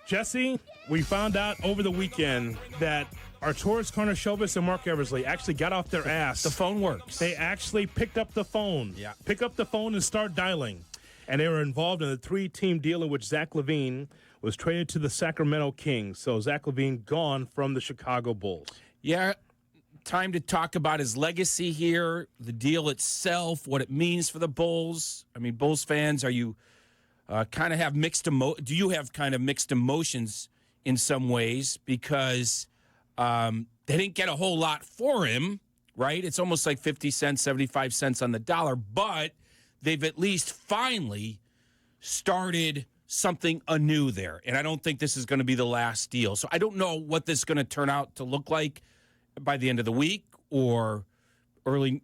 Jesse, we found out over the weekend that Arturas Karnisovas and Mark Eversley actually got off their ass. The phone works. They actually picked up the phone. Yeah. Pick up the phone and start dialing. And they were involved in a 3-team deal in which Zach LaVine was traded to the Sacramento Kings. So Zach LaVine gone from the Chicago Bulls. Yeah, time to talk about his legacy here, the deal itself, what it means for the Bulls. I mean, Bulls fans, are you kind of have mixed do you have kind of mixed emotions in some ways because they didn't get a whole lot for him, right? It's almost like 50 cents, 75 cents on the dollar, but they've at least finally started something anew there. And I don't think this is going to be the last deal. So I don't know what this is going to turn out to look like by the end of the week or early,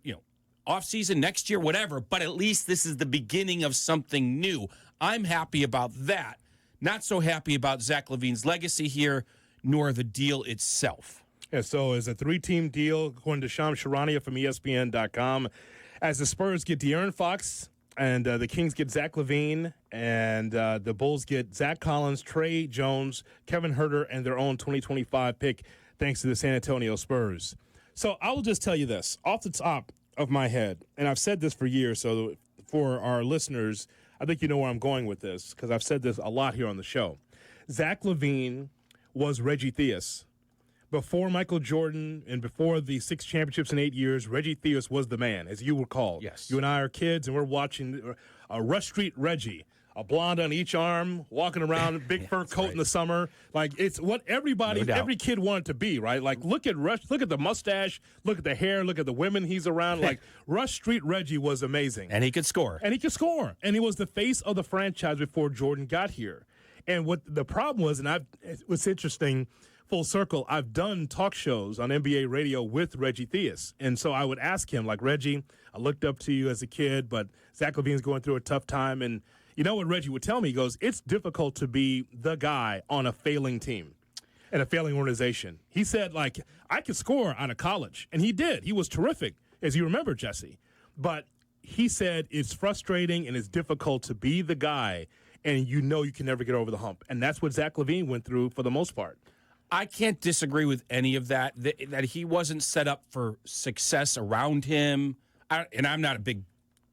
off-season next year, whatever. But at least this is the beginning of something new. I'm happy about that. Not so happy about Zach LaVine's legacy here, nor the deal itself. Yeah, so it's a 3-team deal, according to Shams Charania from ESPN.com. As the Spurs get De'Aaron Fox and the Kings get Zach LaVine and the Bulls get Zach Collins, Trey Jones, Kevin Herter, and their own 2025 pick, thanks to the San Antonio Spurs. So I will just tell you this, off the top of my head, and I've said this for years, so for our listeners, I think you know where I'm going with this, because I've said this a lot here on the show. Zach LaVine was Reggie Theus. Before Michael Jordan and before the 6 championships in 8 years, Reggie Theus was the man, as you recall. Yes. You and I are kids, and we're watching Rush Street Reggie, a blonde on each arm, walking around, big fur coat in the summer. Like, it's what every kid wanted to be, right? Like, look at Rush, look at the mustache, look at the hair, look at the women he's around. Like, Rush Street Reggie was amazing. And he could score. And he was the face of the franchise before Jordan got here. And what the problem was, and what's interesting, full circle, I've done talk shows on NBA radio with Reggie Theus. And so I would ask him, like, Reggie, I looked up to you as a kid, but Zach LaVine's going through a tough time. And you know what Reggie would tell me? He goes, it's difficult to be the guy on a failing team and a failing organization. He said, like, I could score out of college. And he did. He was terrific, as you remember, Jesse. But he said it's frustrating and it's difficult to be the guy, and you can never get over the hump. And that's what Zach LaVine went through for the most part. I can't disagree with any of that, that he wasn't set up for success around him. And I'm not a big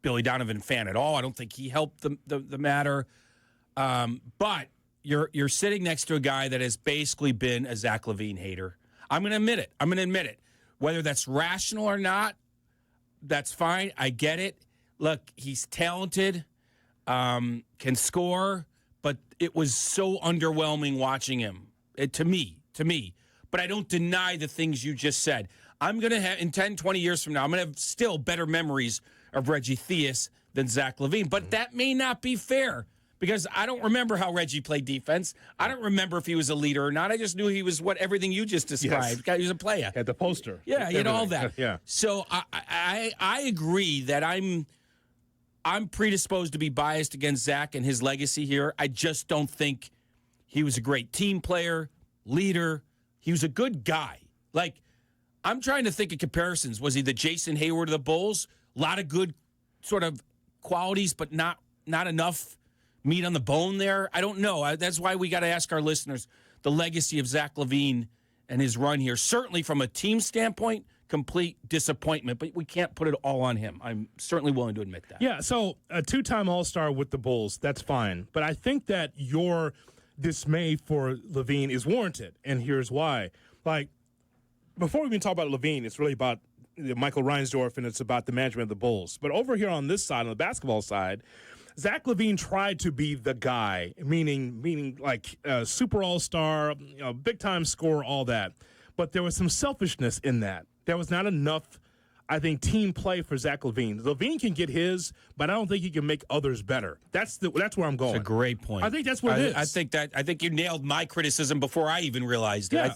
Billy Donovan fan at all. I don't think he helped the matter. But you're sitting next to a guy that has basically been a Zach LaVine hater. I'm going to admit it. Whether that's rational or not, that's fine. I get it. Look, he's talented, can score, but it was so underwhelming watching him, to me. But I don't deny the things you just said. I'm going to have, in 10, 20 years from now, I'm going to have still better memories of Reggie Theus than Zach LaVine. But that may not be fair because I don't remember how Reggie played defense. I don't remember if he was a leader or not. I just knew he was everything you just described. Yes. He was a player. Had the poster. Yeah, you know all that. Yeah. So I agree that I'm predisposed to be biased against Zach and his legacy here. I just don't think he was a great team player, leader. He was a good guy. Like, I'm trying to think of comparisons. Was he the Jason Hayward of the Bulls? A lot of good sort of qualities, but not enough meat on the bone there. I don't know. That's why we got to ask our listeners the legacy of Zach LaVine and his run here. Certainly from a team standpoint, complete disappointment, but we can't put it all on him. I'm certainly willing to admit that. Yeah, so a 2-time All-Star with the Bulls, that's fine. But I think that your dismay for LaVine is warranted, and here's why. Like, before we even talk about LaVine, it's really about Michael Reinsdorf, and it's about the management of the Bulls. But over here on this side, on the basketball side, Zach LaVine tried to be the guy, meaning like super all-star, big-time scorer, all that. But there was some selfishness in that. There was not enough, I think, team play for Zach LaVine. LaVine can get his, but I don't think he can make others better. That's where I'm going. That's a great point. I think that's what it is. I think you nailed my criticism before I even realized it. Yeah.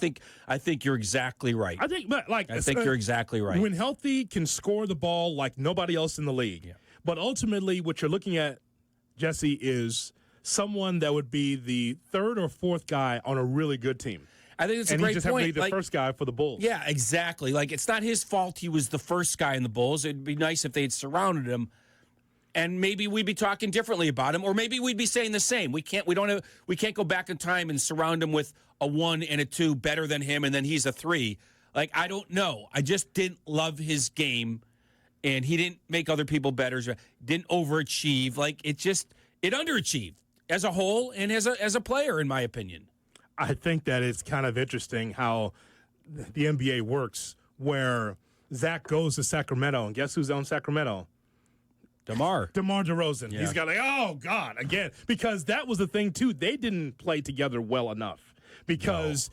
I think you're exactly right. I think you're exactly right. When healthy, can score the ball like nobody else in the league. Yeah. But ultimately, what you're looking at, Jesse, is someone that would be the third or fourth guy on a really good team. I think it's a great point. And he just happened to be the first guy for the Bulls. Yeah, exactly. Like, it's not his fault he was the first guy in the Bulls. It'd be nice if they'd surrounded him. and maybe we'd be talking differently about him, or maybe we'd be saying the same. We can't go back in time and surround him with a 1 and a 2 better than him, and then he's a 3. Like, I don't know. I just didn't love his game, and he didn't make other people better. Didn't overachieve. Like, it underachieved as a whole and as a player, in my opinion. I think that it's kind of interesting how the NBA works, where Zach goes to Sacramento, and guess who's on Sacramento? DeMar DeRozan. Yeah. He's got like, oh, God, again. Because that was the thing, too. They didn't play together well enough. Because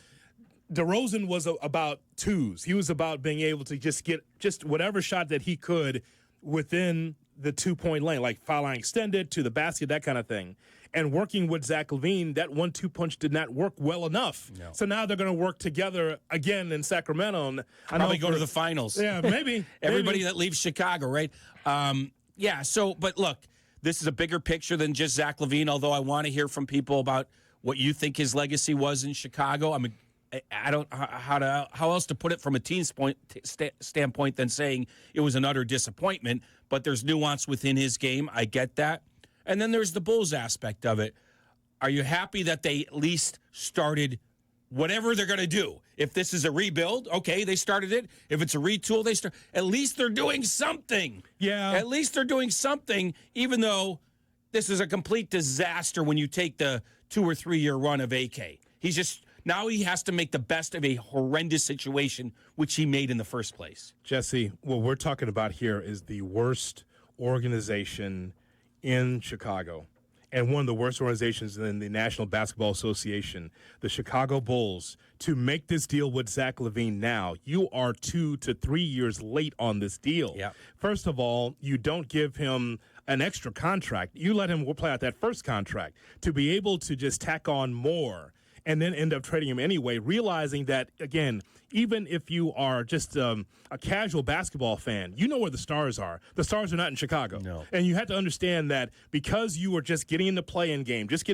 DeRozan was about twos. He was about being able to just get just whatever shot that he could within the 2-point lane, like foul line extended to the basket, that kind of thing. And working with Zach LaVine, that 1-2 punch did not work well enough. No. So now they're going to work together again in Sacramento. And probably go to the finals. Yeah, maybe. Everybody that leaves Chicago, right? But look, this is a bigger picture than just Zach LaVine, although I want to hear from people about what you think his legacy was in Chicago. I mean, I don't how else to put it from a team standpoint than saying it was an utter disappointment, but there's nuance within his game. I get that. And then there's the Bulls aspect of it. Are you happy that they at least started whatever they're going to do? If this is a rebuild, okay, they started it. If it's a retool, at least they're doing something. Yeah. At least they're doing something, even though this is a complete disaster when you take the 2 or 3 year run of AK. Now he has to make the best of a horrendous situation, which he made in the first place. Jesse, what we're talking about here is the worst organization in Chicago, and one of the worst organizations in the National Basketball Association, the Chicago Bulls. To make this deal with Zach LaVine now, you are 2 to 3 years late on this deal. Yep. First of all, you don't give him an extra contract. You let him play out that first contract to be able to just tack on more and then end up trading him anyway, realizing that, again, even if you are just a casual basketball fan, you know where the stars are. The stars are not in Chicago. No. And you have to understand that because you were just getting in the play-in game, just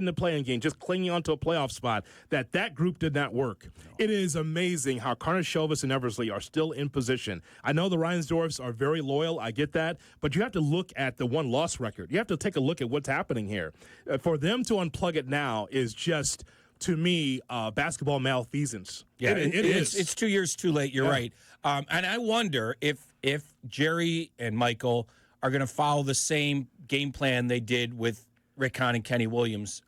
clinging onto a playoff spot, that group did not work. No. It is amazing how Karnisovas and Eversley are still in position. I know the Reinsdorfs are very loyal. I get that. But you have to look at the one-loss record. You have to take a look at what's happening here. For them to unplug it now is just, to me, basketball malfeasance. Yeah, it is. It's 2 years too late. You're right. And I wonder if Jerry and Michael are going to follow the same game plan they did with Rick Hahn and Kenny Williams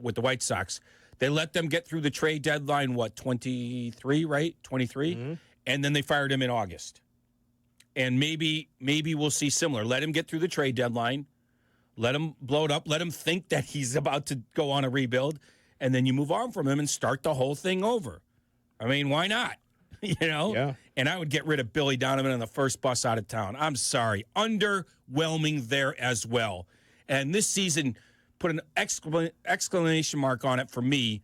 with the White Sox. They let them get through the trade deadline, 23, right? 23? Mm-hmm. And then they fired him in August. And maybe we'll see similar. Let him get through the trade deadline. Let him blow it up. Let him think that he's about to go on a rebuild. And then you move on from him and start the whole thing over. I mean, why not? Yeah. And I would get rid of Billy Donovan on the first bus out of town. I'm sorry. Underwhelming there as well. And this season put an exclamation mark on it for me.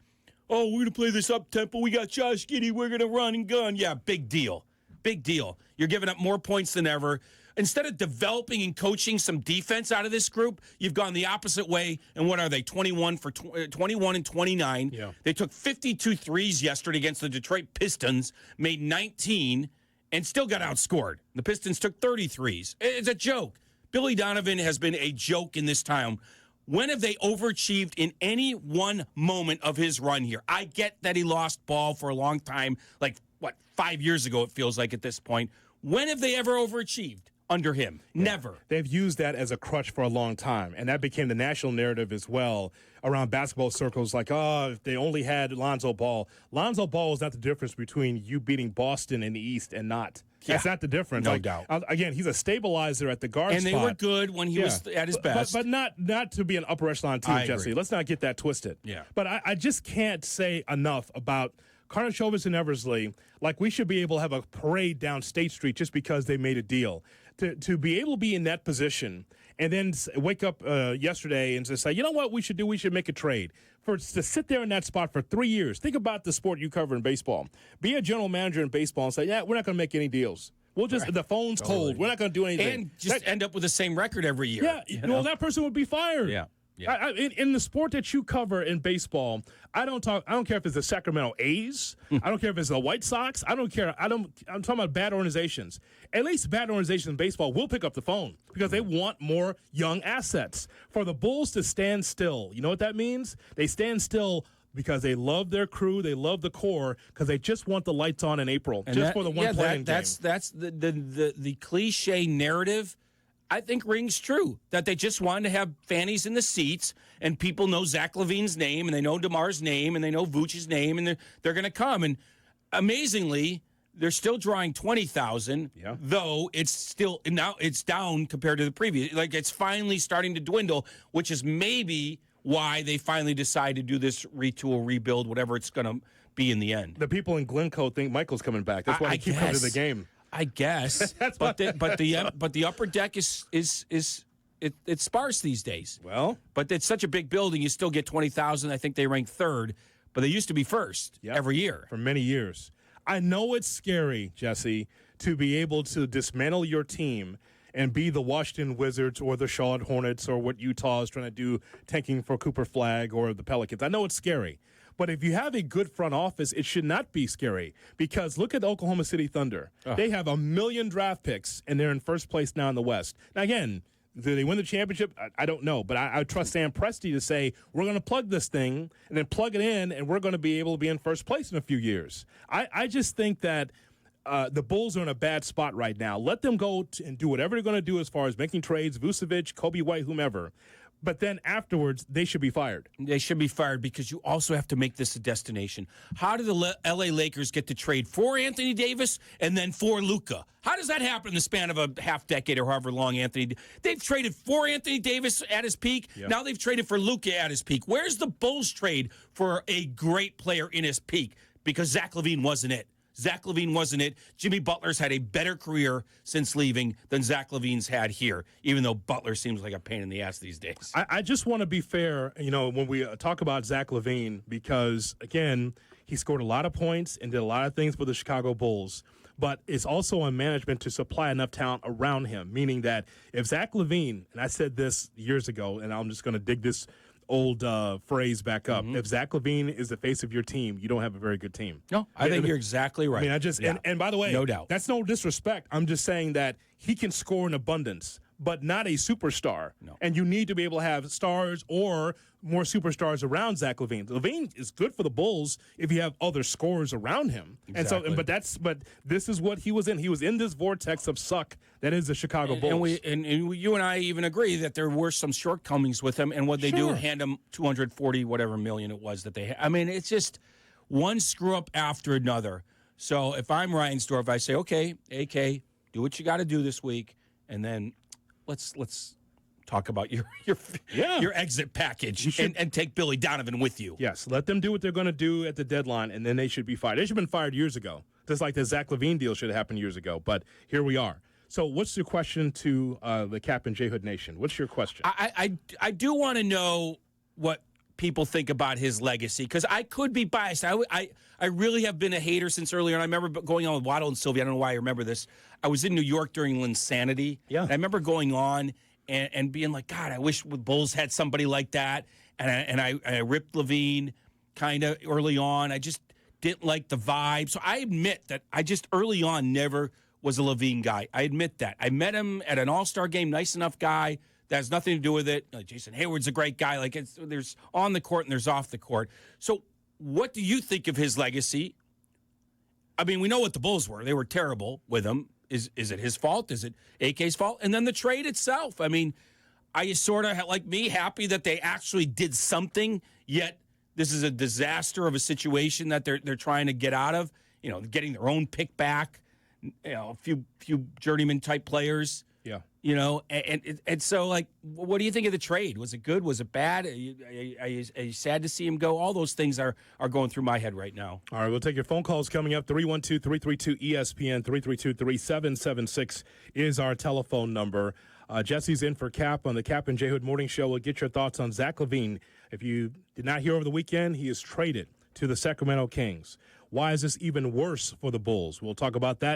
Oh, we're going to play this up-tempo. We got Josh Giddey. We're going to run and gun. Yeah, big deal. Big deal. You're giving up more points than ever. Instead of developing and coaching some defense out of this group, you've gone the opposite way. And what are they, 21 and 29? Yeah. They took 52 threes yesterday against the Detroit Pistons, made 19, and still got outscored. The Pistons took 30 threes. It's a joke. Billy Donovan has been a joke in this time. When have they overachieved in any one moment of his run here? I get that he lost ball for a long time, 5 years ago it feels like at this point. When have they ever overachieved? Under him. Yeah. Never. They've used that as a crutch for a long time, and that became the national narrative as well around basketball circles, if they only had Lonzo Ball. Lonzo Ball is not the difference between you beating Boston in the East and not. Yeah. That's not the difference. No doubt. Again, he's a stabilizer at the guard spot. And they were good when he was at his best. But not to be an upper echelon team, Jesse. Let's not get that twisted. Yeah. But I just can't say enough about Karnisovas and Eversley. We should be able to have a parade down State Street just because they made a deal. To be able to be in that position and then wake up yesterday and just say, you know what we should do? We should make a trade. To sit there in that spot for 3 years. Think about the sport you cover in baseball. Be a general manager in baseball and say, we're not going to make any deals. We'll just, the phone's cold. We're not going to do anything. And just end up with the same record every year. Yeah, well, that person would be fired. Yeah. Yeah. In the sport that you cover in baseball, I don't care if it's the Sacramento A's. I don't care if it's the White Sox. I don't care. I'm talking about bad organizations. At least bad organizations in baseball will pick up the phone because they want more young assets. For the Bulls to stand still, you know what that means? They stand still because they love their crew, they love the core, because they just want the lights on in April, and just for the one playing game. That's the cliche narrative. I think rings true, that they just wanted to have fannies in the seats, and people know Zach LaVine's name, and they know DeMar's name, and they know Vooch's name, and they're going to come. And amazingly, they're still drawing 20,000, though it's still now it's down compared to the previous. Like, it's finally starting to dwindle, which is maybe why they finally decide to do this retool, rebuild, whatever it's going to be in the end. The people in Glencoe think Michael's coming back. That's why they keep coming to the game. I guess, but the upper deck is sparse these days. Well, but it's such a big building, you still get 20,000. I think they rank third, but they used to be first every year for many years. I know it's scary, Jesse, to be able to dismantle your team and be the Washington Wizards or the Charlotte Hornets or what Utah is trying to do, tanking for Cooper Flagg or the Pelicans. I know it's scary. But if you have a good front office, it should not be scary, because look at the Oklahoma City Thunder. They have 1 million draft picks, and they're in first place now in the West. Now, again, do they win the championship? I don't know, but I trust Sam Presti to say, we're going to plug this thing and then plug it in, and we're going to be able to be in first place in a few years. I just think that the Bulls are in a bad spot right now. Let them go and do whatever they're going to do as far as making trades, Vucevic, Kobe White, whomever. But then afterwards, they should be fired. They should be fired, because you also have to make this a destination. How do the L.A. Lakers get to trade for Anthony Davis and then for Luka? How does that happen in the span of a half decade or however long they've traded for Anthony Davis at his peak. Yep. Now they've traded for Luka at his peak. Where's the Bulls trade for a great player in his peak? Because Zach LaVine wasn't it. Zach LaVine wasn't it. Jimmy Butler's had a better career since leaving than Zach LaVine's had here, even though Butler seems like a pain in the ass these days. I just want to be fair, when we talk about Zach LaVine, because, again, he scored a lot of points and did a lot of things for the Chicago Bulls. But it's also on management to supply enough talent around him, meaning that if Zach LaVine, and I said this years ago, and I'm just going to dig this old phrase back up. If Zach LaVine is the face of your team, you don't have a very good team. No, I think you're exactly right. And by the way, no doubt. That's no disrespect. I'm just saying that he can score in abundance, but not a superstar. No. And you need to be able to have stars or more superstars around Zach LaVine. LaVine is good for the Bulls if you have other scorers around him. Exactly. And so, but this is what he was in. He was in this vortex of suck that is the Chicago Bulls. And you and I even agree that there were some shortcomings with him, and what they do, hand him 240 whatever million it was that they had. I mean, it's just one screw up after another. So if I'm Reinsdorf, I say, okay, AK, do what you got to do this week, and then let's talk about your exit package and take Billy Donovan with you. Yes, let them do what they're going to do at the deadline, and then they should be fired. They should have been fired years ago, just like the Zach LaVine deal should have happened years ago. But here we are. So what's your question to the Cap and J Hood Nation? What's your question? I do want to know what people think about his legacy, because I could be biased. I really have been a hater since earlier, and I remember going on with Waddle and Sylvia. I don't know why I remember this. I was in New York during Linsanity. Yeah. And I remember going on and being like, God, I wish the Bulls had somebody like that. And I ripped LaVine kind of early on. I just didn't like the vibe. So I admit that I just early on never was a LaVine guy. I admit that. I met him at an all-star game, nice enough guy. That has nothing to do with it. Jason Hayward's a great guy. Like, there's on the court and there's off the court. So what do you think of his legacy? I mean, we know what the Bulls were. They were terrible with him. Is it his fault? Is it AK's fault? And then the trade itself. I mean, are you sort of, like me, happy that they actually did something, yet this is a disaster of a situation that they're trying to get out of? Getting their own pick back, a few journeyman-type players. Yeah. And so, like, what do you think of the trade? Was it good? Was it bad? Are you sad to see him go? All those things are going through my head right now. All right, we'll take your phone calls coming up. 312-332-ESPN, 332-3776 is our telephone number. Jesse's in for Cap on the Cap and J Hood Morning Show. We'll get your thoughts on Zach LaVine. If you did not hear over the weekend, he is traded to the Sacramento Kings. Why is this even worse for the Bulls? We'll talk about that